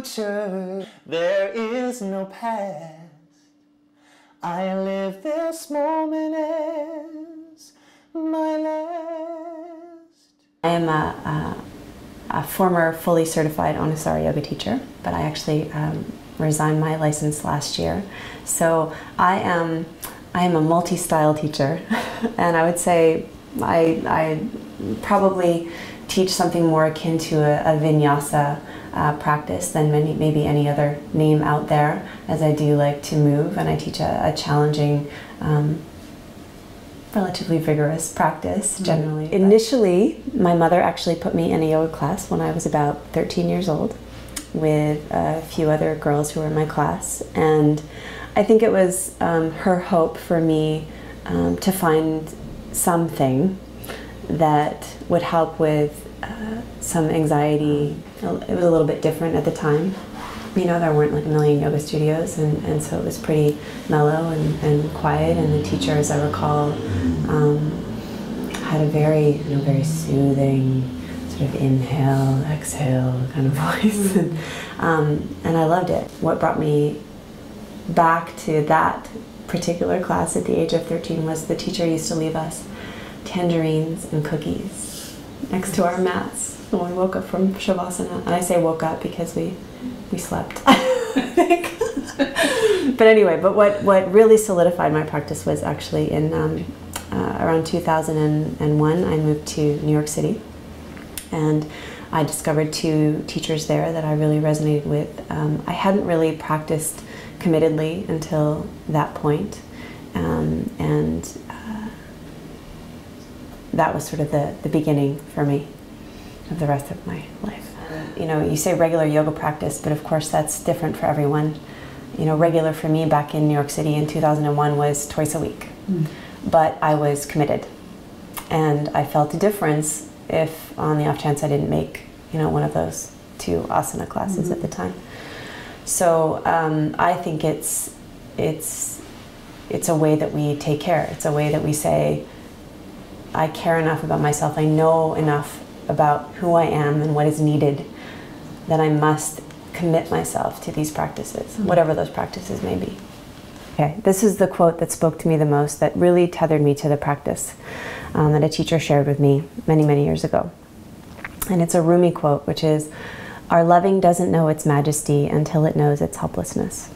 future. There is no past. I live this moment as my last. I am a former fully certified Anusara yoga teacher, but I actually resigned my license last year. So I am a multi-style teacher, and I would say I probably teach something more akin to a vinyasa practice than maybe any other name out there, as I do like to move, and I teach a challenging, relatively vigorous practice generally. Initially, my mother actually put me in a yoga class when I was about 13 years old with a few other girls who were in my class, and I think it was her hope for me to find something that would help with some anxiety. It was a little bit different at the time. You know, there weren't like a million yoga studios, and so it was pretty mellow and quiet, and the teacher, as I recall, had a very, very soothing sort of inhale, exhale kind of voice, and I loved it. What brought me back to that particular class at the age of 13 was the teacher used to leave us tangerines and cookies next to our mats when we woke up from Shavasana. And I say woke up because we slept, I think. But anyway, but what really solidified my practice was actually in around 2001, I moved to New York City, and I discovered two teachers there that I really resonated with. I hadn't really practiced committedly until that point, and that was sort of the beginning for me of the rest of my life. You know, you say regular yoga practice, but of course that's different for everyone. You know, regular for me back in New York City in 2001 was twice a week, but I was committed, and I felt a difference if on the off chance I didn't make, you know, one of those two asana classes at the time. So I think it's a way that we take care. It's a way that we say, I care enough about myself, I know enough about who I am and what is needed, that I must commit myself to these practices, whatever those practices may be. Okay, this is the quote that spoke to me the most, that really tethered me to the practice, that a teacher shared with me many, many years ago. And it's a Rumi quote, which is, "Our loving doesn't know its majesty until it knows its helplessness."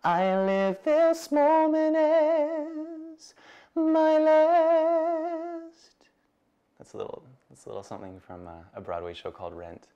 I live this moment as my last. That's a little something from a Broadway show called Rent.